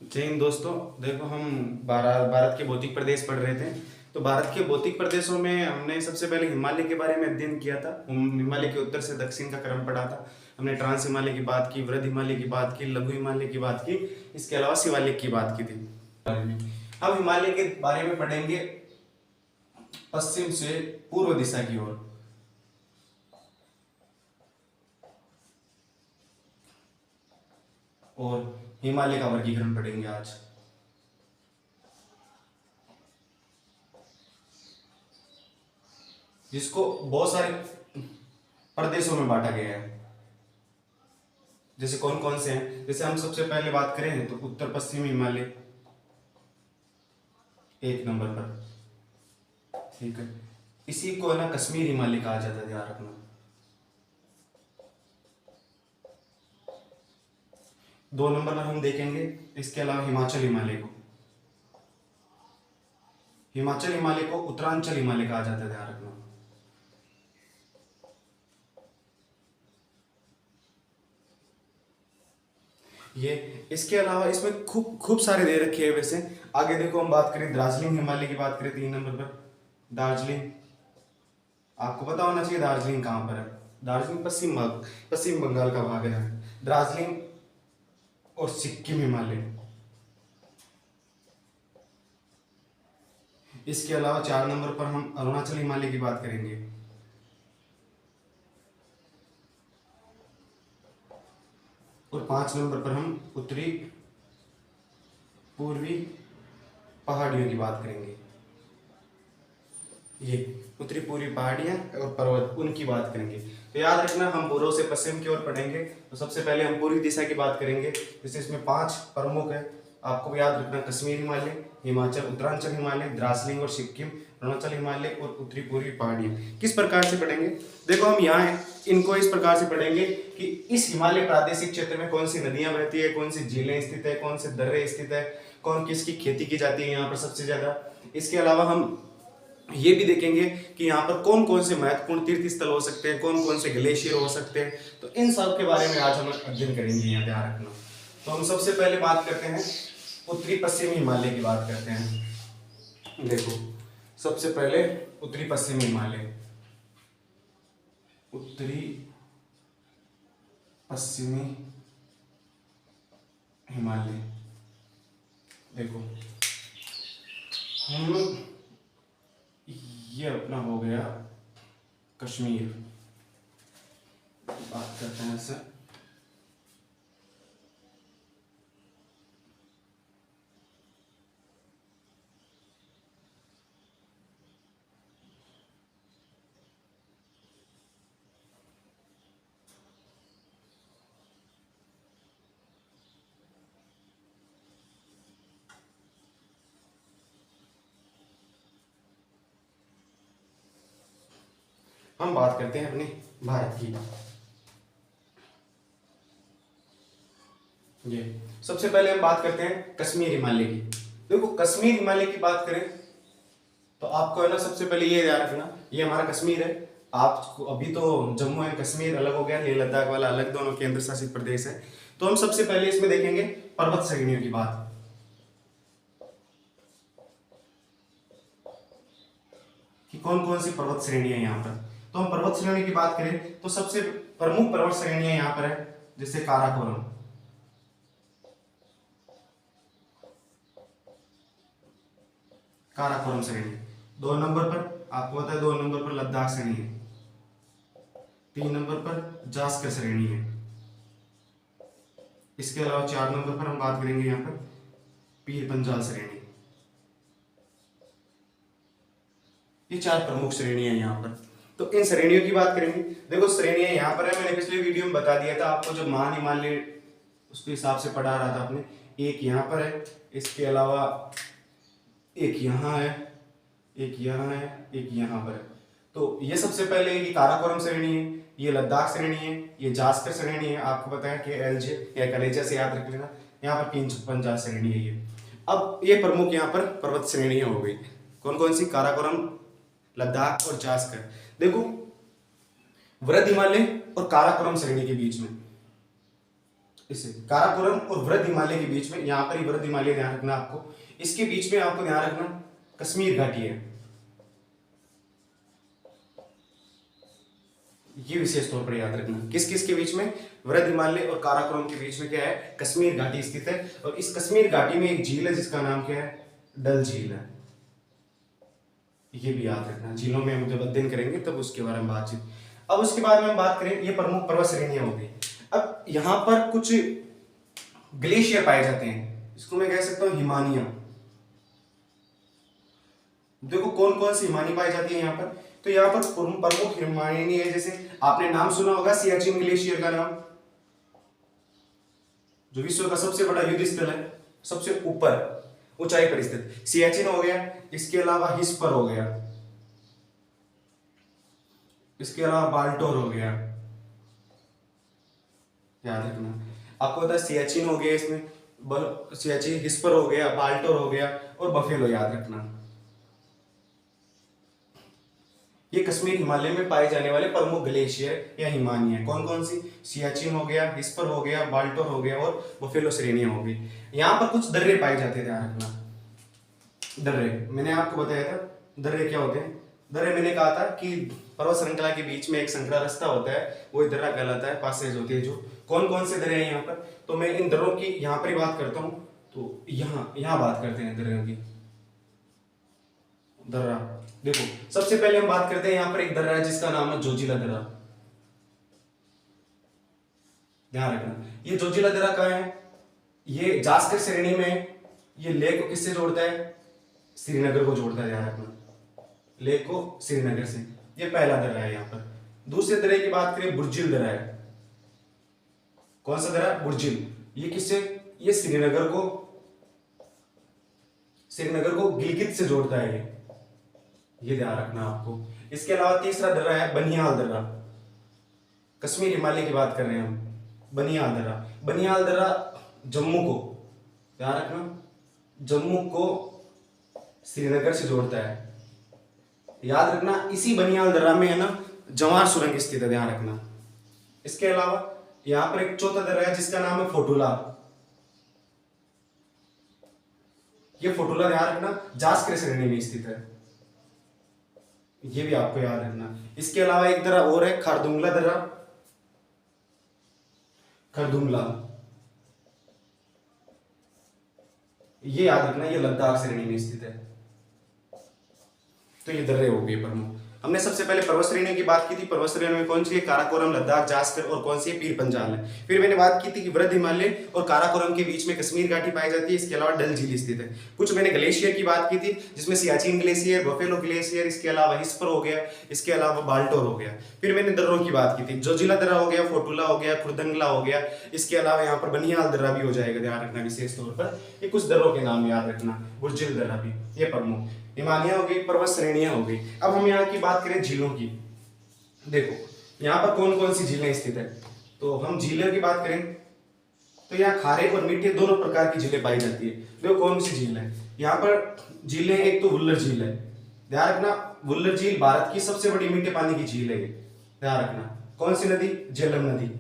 जय हिंद दोस्तों। देखो, हम भारत के भौतिक प्रदेश पढ़ रहे थे। तो भारत के भौतिक प्रदेशों में हमने सबसे पहले हिमालय के बारे में अध्ययन किया था। हिमालय के उत्तर से दक्षिण का क्रम पढ़ा था। हमने ट्रांस हिमालय की बात की, वृहद हिमालय की बात की, लघु हिमालय की बात की, इसके अलावा शिवालिक की बात की थी। अब हिमालय के बारे में पढ़ेंगे पश्चिम से पूर्व दिशा की ओर। और हिमालय का वर्गीकरण पढ़ेंगे आज। जिसको बहुत सारे प्रदेशों में बांटा गया है। जैसे कौन कौन से हैं, जैसे हम सबसे पहले बात करें तो उत्तर पश्चिमी हिमालय एक नंबर पर, ठीक है। इसी को है ना कश्मीर हिमालय कहा जाता है, ध्यान रखना। दो नंबर पर हम देखेंगे इसके अलावा हिमाचल हिमालय को। हिमाचल हिमालय को उत्तरांचल हिमालय कहा जाता है, ध्यान रखना। ये इसके अलावा इसमें खूब खूब सारे दे रखे हैं। वैसे आगे देखो, हम बात करें दार्जिलिंग हिमालय की बात करें 3 नंबर पर। दार्जिलिंग, आपको पता होना चाहिए दार्जिलिंग कहाँ पर है। दार्जिलिंग पश्चिम बंगाल का भाग है। दार्जिलिंग और सिक्किम हिमालय। इसके अलावा 4 नंबर पर हम अरुणाचल हिमालय की बात करेंगे। और 5 नंबर पर हम उत्तरी पूर्वी पहाड़ियों की बात करेंगे। ये उत्तरी पूर्वी पहाड़ियां और पर्वत, उनकी बात करेंगे। तो याद रखना, हम पूर्व से पश्चिम की ओर पढ़ेंगे। तो सबसे पहले हम पूर्वी दिशा की बात करेंगे। जैसे इसमें 5 प्रमुख है, आपको याद रखना। कश्मीर हिमालय, हिमाचल, उत्तरांचल हिमालय, दार्जिलिंग और सिक्किम, अरुणाचल हिमालय और उत्तरी पूर्वी पहाड़ियां। किस प्रकार से पढ़ेंगे, देखो हम यहाँ हैं, इनको इस प्रकार से पढ़ेंगे कि इस हिमालय प्रादेशिक क्षेत्र में कौन सी नदियां बहती है, कौन सी झीलें स्थित है, कौन से दर्रे स्थित है, कौन किसकी खेती की जाती है यहाँ पर सबसे ज्यादा। इसके अलावा हम ये भी देखेंगे कि यहाँ पर कौन कौन से महत्वपूर्ण तीर्थ स्थल हो सकते हैं, कौन कौन से ग्लेशियर हो सकते हैं। तो इन सब के बारे में आज हम अध्ययन करेंगे, यहाँ ध्यान रखना। तो हम सबसे पहले बात करते हैं उत्तरी पश्चिमी हिमालय की बात करते हैं। देखो, सबसे पहले उत्तरी पश्चिमी हिमालय, उत्तरी पश्चिमी हिमालय। देखो, हम ये अपना हो गया कश्मीर, बात करते हैं इससे। हम बात करते हैं अपने भारत की। ये सबसे पहले हम बात करते हैं कश्मीर हिमालय की। देखो, कश्मीर हिमालय की बात करें तो आपको है ना सबसे पहले ये ध्यान रखना, ये हमारा कश्मीर है। आपको अभी तो जम्मू एंड कश्मीर अलग हो गया, लेह लद्दाख वाला अलग, दोनों केंद्र शासित प्रदेश है। तो हम सबसे पहले इसमें देखेंगे पर्वत श्रेणियों की बात, कि कौन कौन सी पर्वत श्रेणी है यहाँ पर। तो हम पर्वत श्रेणी की बात करें तो सबसे प्रमुख पर्वत श्रेणियां यहाँ पर है, जैसे काराकोरम, काराकोरम श्रेणी। 2 नंबर पर आपको पता है, 2 नंबर पर लद्दाख श्रेणी है। 3 नंबर पर जास्कर श्रेणी है। इसके अलावा 4 नंबर पर हम बात करेंगे यहाँ पर पीर पंजाल श्रेणी। ये 4 प्रमुख श्रेणियां हैं यहाँ पर। तो इन श्रेणियों की बात करेंगे। देखो, श्रेणियां यहाँ पर है, मैंने पिछले वीडियो में बता दिया था आपको, जब महान हिमालय उसके हिसाब से पढ़ा रहा था आपने। एक यहाँ पर है, इसके अलावा एक यहाँ है, एक यहाँ है, एक यहाँ पर है। तो ये सबसे पहले ये काराकोरम श्रेणी है, ये लद्दाख श्रेणी है, ये जास्कर श्रेणी है। आपको पता है कि एलजे या कलेजा से याद रख लेना। यहाँ पर 355 श्रेणी है ये। अब ये प्रमुख यहाँ पर पर्वत श्रेणियां हो गई, कौन कौन सी, काराकोरम, लद्दाख और जास्कर। देखो, वृहद हिमालय और काराकोरम श्रेणी के बीच में इसे काराकोरम और वृद्ध हिमालय के बीच में, यहाँ पर ही वृद्ध हिमालय ध्यान रखना आपको, इसके बीच में आपको ध्यान रखना कश्मीर घाटी है। ये विशेष तौर पर याद रखना, किस किस के बीच में, वृद्ध हिमालय और काराकोरम के बीच में क्या है, कश्मीर घाटी स्थित है। और इस कश्मीर घाटी में एक झील है जिसका नाम क्या है, डल झील है। ये भी याद रखना, झीलों में हम जब अध्ययन करेंगे तब उसके बारे में बातचीत। अब उसके बाद में हम बात करें, ये प्रमुख पर्वत श्रेणियां हो गई। अब यहां पर कुछ ग्लेशियर पाए जाते हैं, इसको मैं कह सकता हूं हिमानियां। देखो कौन कौन सी हिमानी पाई जाती है यहाँ पर, तो यहाँ पर प्रमुख हिमानी है, जैसे आपने नाम सुना होगा सियाचिन ग्लेशियर का नाम, जो विश्व का सबसे बड़ा युद्ध स्थल है, सबसे ऊपर ऊंचाई पर स्थित सियाचिन हो गया। इसके अलावा हिस्पर हो गया, इसके अलावा बाल्टोर हो गया, याद रखना। आपको पता है सियाचिन हो गया, इसमें सियाचिन, हिस्पर हो गया, बाल्टोर हो गया और बफेलो, याद रखना। ये कश्मीर हिमालय में पाए जाने वाले प्रमुख ग्लेशियर या हिमानी है। कौन कौन सी, सियाचिन हो गया, हिस्पर हो गया, बाल्टोर हो गया और बफेलो श्रेणियां हो गई। यहाँ पर कुछ दर्रे पाए जाते थे, ध्यान रखना। दर्रे मैंने आपको बताया था, दर्रे क्या होते हैं, दर्रे मैंने कहा था कि पर्वत श्रृंखला के बीच में एक संकरा रास्ता होता है, वो दर्रा कहलाता है, पासेज होती है। जो कौन कौन से दर्रे हैं यहाँ पर, तो मैं इन दर्रों की यहाँ पर ही बात करता हूँ। तो यहाँ बात करते हैं दर्रों की। दर्रा देखो, सबसे पहले हम बात करते हैं, यहाँ पर एक दर्रा है जिसका नाम है जोजिला दर्रा, ध्यान रखना। ये जोजिला दर्रा कहाँ है, ये जास्कर श्रेणी में। ये लेह को किससे जोड़ता है, श्रीनगर को जोड़ता है, ध्यान रखना, लेह को श्रीनगर से। ये पहला दर्रा है यहाँ पर। दूसरे दर्रे की बात करें, बुर्जिल दर्रा है। कौन सा दर्रा, बुर्जिल। ये किससे, ये श्रीनगर को गिलगित से जोड़ता है, ये ध्यान रखना आपको। इसके अलावा तीसरा दर्रा है बनिहाल दर्रा, कश्मीर हिमालय की बात कर रहे हैं हम। बनिहाल दर्रा जम्मू को, ध्यान रखना, जम्मू को श्रीनगर से जोड़ता है, याद रखना। इसी बनिहाल दर्रा में है ना जवार सुरंग स्थित है, ध्यान रखना। इसके अलावा यहां पर एक चौथा दर्रा है जिसका नाम है फोटुला। ये फोटुला ध्यान रखना, जास्कर श्रेणी में स्थित है, ये भी आपको याद रखना। इसके अलावा एक दर्रा और है, खारदुंगला दर्रा, खारदुंगला, ये याद रखना, ये लद्दाख श्रेणी में स्थित है। तो ये दर्रे हो गए प्रमुख। हमने सबसे पहले पर्वत श्रेणियों की बात की थी। पर्वत श्रेणी में कौन सी है, काराकोरम, लद्दाख, जास्कर और कौन सी है, पीर पंजाल है। फिर मैंने बात की थी कि वृद्ध हिमालय और काराकोरम के बीच में कश्मीर घाटी पाई जाती है। इसके अलावा डल झील स्थित है। कुछ मैंने ग्लेशियर की बात की थी, जिसमें सियाचिन ग्लेशियर, बफेलो ग्लेशियर, इसके अलावा हिस्पर हो गया, इसके अलावा बाल्टोर हो गया। फिर मैंने दर्रों की बात की थी, जोजिला दर्रा हो गया, फोटुला हो गया, खुरदंगला हो गया। इसके अलावा यहाँ पर बनिहाल दर्रा भी हो जाएगा, ध्यान रखना विशेष तौर पर। ये कुछ दर्रों के नाम याद रखना, बुर्जिल दर्रा भी, ये प्रमुख हिमानियां हो गई, पर्वत श्रेणियां हो गई। अब हम यहाँ की बात करें झीलों की। देखो यहाँ पर कौन कौन सी झीलें स्थित है, तो हम झीलों की बात करें तो यहाँ खारे और मीठे दोनों प्रकार की झीलें पाई जाती है। देखो कौन सी झील है यहाँ पर, झीलें एक तो वुल्लर झील है, ध्यान रखना। वुल्लर झील भारत की सबसे बड़ी मीठे पानी की झील है, ध्यान रखना। कौन सी नदी, झेलम नदी,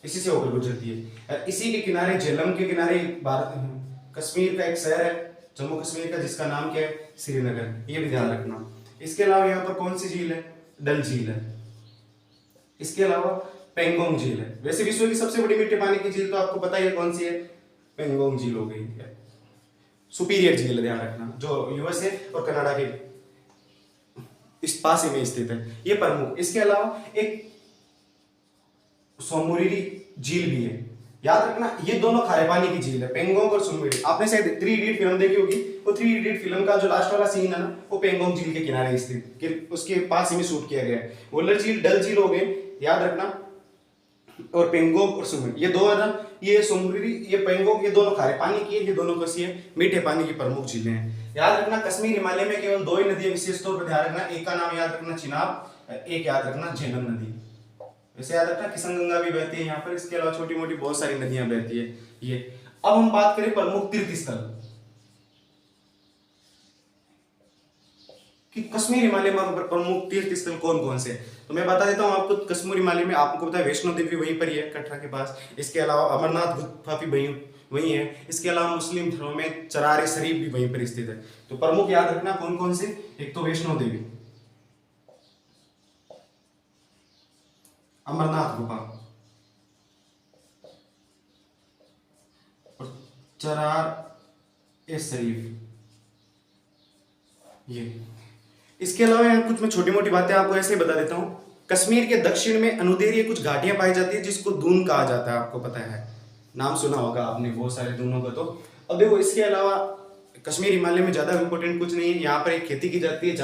इसी से होकर गुजरती है। इसी के किनारे, झेलम के किनारे भारत कश्मीर का एक शहर है, जम्मू कश्मीर का, जिसका नाम क्या है, श्रीनगर, ये भी ध्यान रखना। इसके अलावा यहाँ पर कौन सी झील है, डल झील है। इसके अलावा पेंगोंग झील है। वैसे विश्व की सबसे बड़ी मीठे पानी की झील तो आपको पता ही है कौन सी है, पेंगोंग झील हो गई है। सुपीरियर झील, ध्यान रखना, जो यूएसए और कनाडा के इस पास ही में स्थित है, ये प्रमुख। इसके अलावा एक सोमुरिरी झील भी है, याद रखना। ये दोनों खारे पानी की झील है, पेंगोंग और सोमुरिरी। आपने शायद 3 इडियट फिल्म देखी होगी, वो 3 इडियट फिल्म का जो लास्ट वाला सीन है ना, वो पेंगोंग झील के किनारे स्थित, उसके पास ही में शूट किया गया है। वुल्लर झील, डल झील हो गए, याद रखना। और पेंगोंग और सोमुरिरी, ये दो है ना, ये सोमुरिरी, ये पेंगोंग, ये दोनों खारे पानी की है, ये दोनों कैसी है, मीठे पानी की प्रमुख झीलें हैं। याद रखना कश्मीर हिमालय में केवल 2 ही नदियां विशेष तौर पर ध्यान रखना, एक का नाम याद रखना चिनाब, एक याद रखना झेलम नदी। वैसे याद रखना किशन गंगा भी बहती है यहाँ पर, इसके अलावा छोटी मोटी बहुत सारी नदियां बहती है ये। अब हम बात करें प्रमुख तीर्थ स्थल, कि कश्मीर हिमालय में प्रमुख तीर्थ स्थल कौन कौन से हैं। तो मैं बता देता हूँ आपको, कश्मीर हिमालय में आपको पता है वैष्णो देवी वहीं पर ही है, कटरा के पास। इसके अलावा अमरनाथ गुफा भी वहीं है। इसके अलावा मुस्लिम धर्म में चरार शरीफ भी वहीं पर स्थित है। तो प्रमुख याद रखना कौन कौन से, एक तो वैष्णो देवी, अमरनाथ गुफा और चरार ए शरीफ, ये। इसके अलावा यहाँ कुछ मैं छोटी मोटी बातें आपको ऐसे ही बता देता हूँ। कश्मीर के दक्षिण में अनुदैर्ध्य कुछ घाटियां पाई जाती है जिसको दून कहा जाता है, आपको पता है, नाम सुना होगा आपने बहुत सारे दूनों का। तो अब देखो, इसके अलावा कश्मीर हिमालय में ज्यादा इंपॉर्टेंट कुछ नहीं है। यहाँ पर एक खेती की जाती है,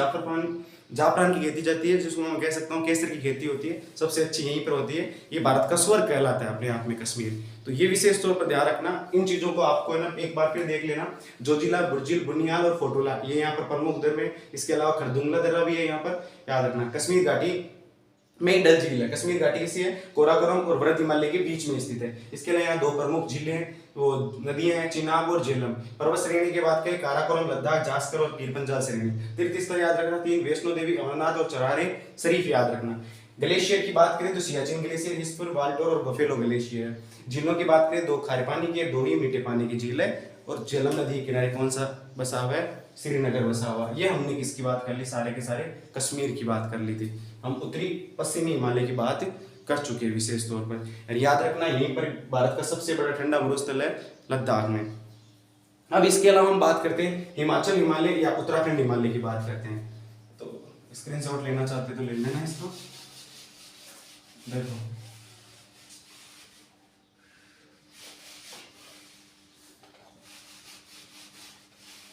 जाफरान की खेती जाती है, जिसको मैं कह सकता हूँ केसर की खेती होती है, सबसे अच्छी यहीं पर होती है। ये भारत का स्वर्ग कहलाता है अपने आप में कश्मीर। तो ये विशेष तौर पर ध्यान रखना, इन चीजों को आपको है ना एक बार फिर देख लेना। जोजिला, बुर्जिल, बुनियाल और फोटोला, ये यहाँ पर प्रमुख दर में। इसके अलावा खरदुंगला दर्रा भी है यहाँ पर, याद रखना। कश्मीर घाटी में डल झील है। कश्मीर घाटी किसी है, कोराकोरम और वृद्ध हिमालय के बीच में स्थित है। इसके अलावा यहाँ दो प्रमुख झीलें हैं, वो नदियां हैं, चिनाब और झेलम। पर्वत श्रेणी की बात करें, काराकोरम, लद्दाख, जास्कर और पीर पंजाल श्रेणी। तीर्थ स्थल याद रखना 3, वैष्णो देवी, अमरनाथ और चरारे शरीफ याद रखना। ग्लेशियर की बात करें तो सियाचिन ग्लेशियर, हिस्पुर, वाल्टोर और बफेलो ग्लेशियर है। झीलों की बात करें, 2 खारे पानी की, 2 ही मीठे पानी की झील है। और झेलम नदी के किनारे कौन सा बसा हुआ है, श्रीनगर बसा हुआ। ये हमने किसकी बात कर ली, सारे के सारे कश्मीर की बात कर ली थी। हम उत्तरी पश्चिमी हिमालय की बात कर चुके हैं विशेष तौर पर। और याद रखना यहीं पर भारत का सबसे बड़ा ठंडा मरुस्थल है, लद्दाख में। अब इसके अलावा हम बात करते हैं हिमाचल हिमालय या उत्तराखंड हिमालय की बात करते हैं। तो स्क्रीनशॉट लेना चाहते तो ले लेना इसको, देखो।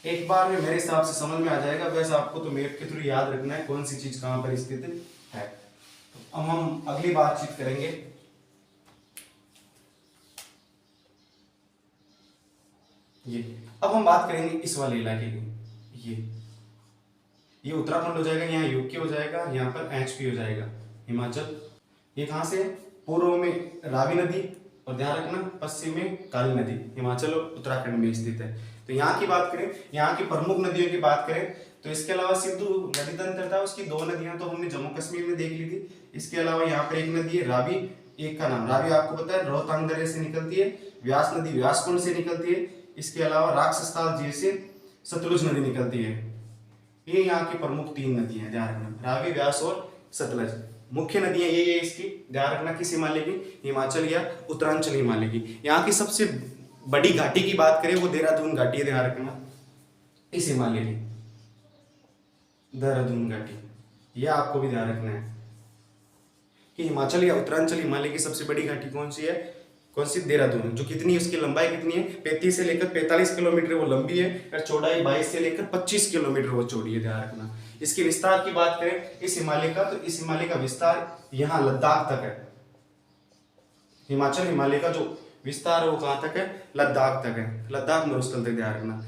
एक बार में मेरे हिसाब से समझ में आ जाएगा, वैसे आपको तो मैप के थ्रू याद रखना है कौन सी चीज कहां पर स्थित है। तो अब हम अगली बातचीत करेंगे। ये अब हम बात करेंगे इस वाले इलाके की। ये उत्तराखंड हो जाएगा, यहाँ यूके हो जाएगा, यहाँ पर एचपी हो जाएगा, हिमाचल। ये कहां से, पूर्व में रावी नदी और ध्यान रखना पश्चिम में काली नदी, हिमाचल और उत्तराखंड में स्थित है। तो यहाँ की बात करें, यहाँ की प्रमुख नदियों की बात करें तो इसके अलावा सिंधु नदी तंत्र था, उसकी 2 नदियां तो हमने जम्मू कश्मीर में देख ली थी। इसके अलावा यहाँ पर एक नदी है रावी, एक का नाम रावी आपको पता है रोहतांग दर्रे से निकलती है। व्यास नदी व्यासकुंड से निकलती है। इसके अलावा राक्षसताल झील से सतलुज नदी निकलती है। ये यहाँ की प्रमुख 3 नदियां हैं, ध्यान रखना, रावी, व्यास और सतलज। मुख्य नदियां ये है इसकी, ध्यान रखना किस हिमालय की, हिमाचल या उत्तरांचल हिमालय की। यहाँ की सबसे बड़ी घाटी की बात करें वो देहरादून घाटी है, ध्यान रखना इस हिमालय की, देहरादून घाटी। यह आपको भी ध्यान रखना है कि हिमाचल या उत्तरांचल हिमालय की सबसे बड़ी घाटी कौन सी है, कौन सी, देहरादून। जो कितनी, उसकी लंबाई कितनी है, 35 से लेकर 45 किलोमीटर वो लंबी है, और चौड़ाई 22 से लेकर 25 किलोमीटर वो चौड़ी है, ध्यान रखना। इसके विस्तार की बात करें इस हिमालय का, तो इस हिमालय का विस्तार यहाँ लद्दाख तक है। हिमाचल हिमालय का जो विस्तार है वो कहाँ तक है, लद्दाख तक है, लद्दाख मरुस्थल तक, ध्यान रखना।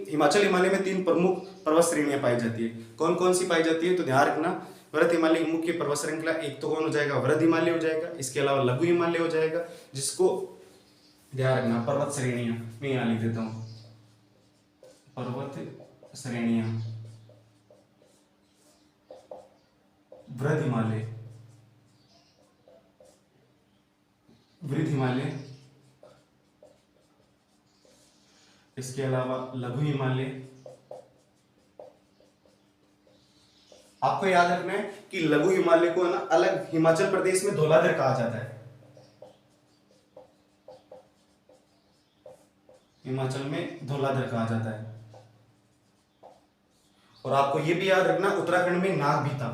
हिमाचल हिमालय में 3 प्रमुख पर्वत श्रेणियां पाई जाती है। कौन कौन सी पाई जाती है, तो ध्यान रखना वृहद हिमालय की मुख्य पर्वत श्रृंखला, एक तो कौन हो जाएगा, वृहद हिमालय हो जाएगा। इसके अलावा लघु हिमालय हो जाएगा, जिसको ध्यान रखना पर्वत श्रेणियां मैं यहाँ लिख देता हूं, पर्वत श्रेणियां, वृहद हिमालय, वृहद हिमालय, इसके अलावा लघु हिमालय। आपको याद रखना है कि लघु हिमालय को ना अलग हिमाचल प्रदेश में धौलाधर कहा जाता है, हिमाचल में धौलाधर कहा जाता है। और आपको यह भी याद रखना उत्तराखंड में नाग भी था,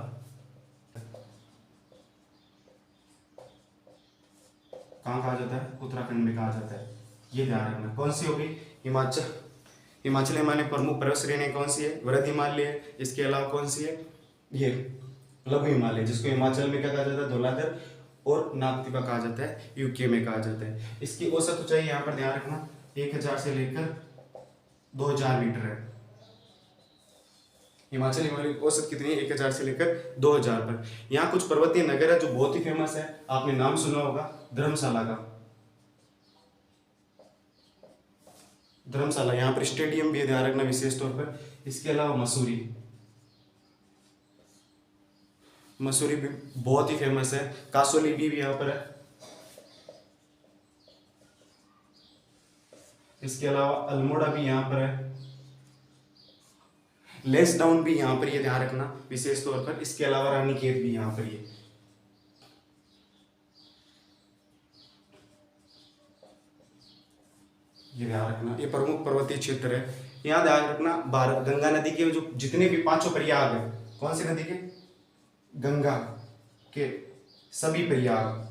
कहां कहा जाता है, उत्तराखंड में कहा जाता है, ये ध्यान रखना। कौन सी होगी, हिमाचल हिमालय प्रमुख पर्वत श्रेणी कौन सी है, वृहद हिमालय है। इसके अलावा कौन सी है, ये लघु हिमालय, जिसको हिमाचल में क्या कहा जाता है, धौलाधर, और नागतिबा कहा जाता है, यूके में कहा जाता है। इसकी औसत ऊंचाई यहाँ पर ध्यान रखना 1000 से लेकर 2000 मीटर है। हिमाचल हिमालय की औसत कितनी है, 1000 से लेकर 2000 पर। यहाँ कुछ पर्वतीय नगर है जो बहुत ही फेमस है, आपने नाम सुना होगा धर्मशाला का, धर्मशाला, यहाँ पर स्टेडियम भी ध्यान रखना विशेष तौर पर। इसके अलावा मसूरी, मसूरी भी बहुत ही फेमस है। कासोली भी यहाँ पर है। इसके अलावा अल्मोड़ा भी यहाँ पर है। लेस डाउन भी यहाँ पर, ये ध्यान रखना विशेष तौर पर। इसके अलावा रानीखेत भी यहाँ पर ये ध्यान रखना, ये प्रमुख पर्वतीय क्षेत्र है। यहाँ ध्यान रखना भारत गंगा नदी के जो जितने भी पांचों प्रयाग है, कौन सी नदी के? गंगा के सभी प्रयाग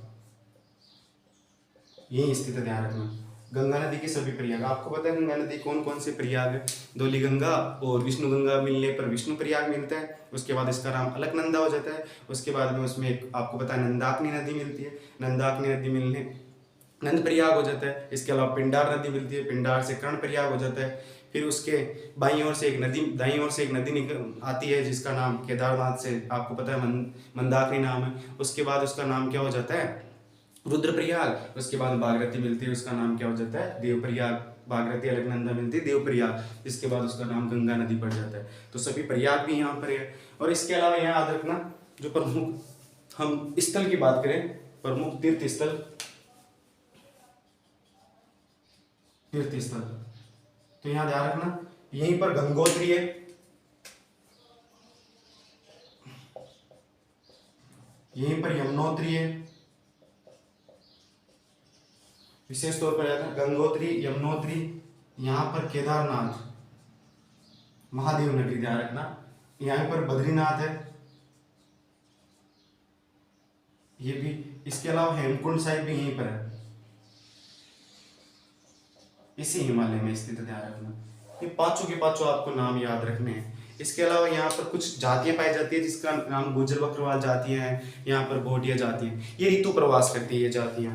यही स्थित है, ध्यान रखना। गंगा नदी के सभी प्रयाग, आपको पता है गंगा नदी कौन कौन से प्रयाग है? धौली गंगा और विष्णु गंगा मिलने पर विष्णु प्रयाग मिलता है। उसके बाद इसका नाम अलकनंदा हो जाता है। उसके बाद में उसमें एक आपको पता है नंदाकिनी नदी मिलती है। नंदाकिनी नदी मिलने नंद प्रयाग हो जाता है। इसके अलावा पिंडार नदी मिलती है। पिंडार से कर्ण प्रयाग हो जाता है। फिर उसके बाईं ओर से एक नदी, दाईं ओर से एक नदी निकल आती है जिसका नाम केदारनाथ से आपको पता है मंदाकिनी नाम है। उसके बाद उसका नाम क्या हो जाता है? रुद्रप्रयाग। उसके बाद भागीरथी मिलती है, उसका नाम क्या हो जाता है? देवप्रयाग। भागीरथी अलकनंदा मिलती है, देवप्रयाग। इसके बाद उसका नाम गंगा नदी पड़ जाता है। तो सभी प्रयाग भी यहाँ पर है। और इसके अलावा यहाँ याद रखना जो प्रमुख हम स्थल की बात करें, प्रमुख तीर्थ स्थल तो यहाँ ध्यान रखना यहीं पर गंगोत्री है, यहीं पर यमुनोत्री है। विशेष तौर पर याद है गंगोत्री, यमुनोत्री, यहाँ पर केदारनाथ, महादेव नगरी ध्यान रखना। यहाँ पर बद्रीनाथ है, ये भी। इसके अलावा हेमकुंड साहिब भी यहीं पर है, इसी हिमालय में स्थित है, ध्यान रखना। ये पांचों के पांचों आपको नाम याद रखने हैं। इसके अलावा यहाँ पर कुछ जातियां पाई जाती है जिसका नाम गुर्जर बकरवाल जातियां हैं। यहाँ पर भोटिया जातियां, ये ऋतु प्रवास करती है। ये जातियां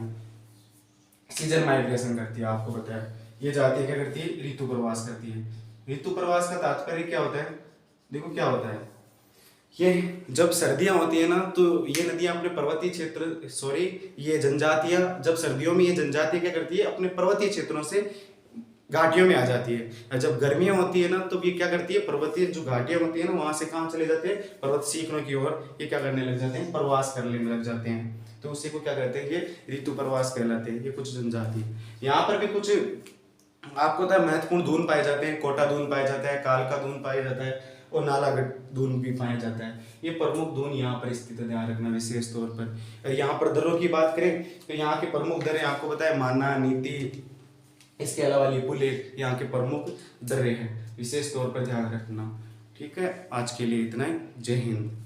सीजन माइग्रेशन करती है, आपको पता है। ये जातियां क्या करती है? ऋतु प्रवास करती है। ऋतु प्रवास का तात्पर्य क्या होता है? देखो क्या होता है, ये जब सर्दियां होती है ना तो ये नदियां अपने पर्वतीय क्षेत्र ये जनजातियां, जब सर्दियों में ये जनजातियां क्या करती है? अपने पर्वतीय क्षेत्रों से घाटियों में आ जाती है। जब गर्मियां होती है ना तो ये क्या करती है? पर्वतीय जो घाटियां होती है ना वहां से कहाँ चले जाते हैं? पर्वत शिखरों की ओर ये क्या करने लग जाते हैं? प्रवास करने लग जाते हैं। तो उसी को क्या कहते हैं? ये ऋतु प्रवास कहलाते हैं। ये कुछ जनजाति यहाँ पर भी कुछ आपको पता है महत्वपूर्ण दून पाए जाते हैं। कोटा दून पाया जाता है, कालका दून पाया जाता है और नालागढ़ दून भी पाया जाता है। ये प्रमुख दून यहाँ पर स्थित है, ध्यान रखना विशेष तौर पर। यहाँ पर दर्रों की बात करें तो यहाँ के प्रमुख दर्रे आपको पता है माना, नीति, इसके अलावा लिपुलेख यहाँ के प्रमुख दर्रे हैं, विशेष तौर पर ध्यान रखना। ठीक है, आज के लिए इतना ही। जय हिंद।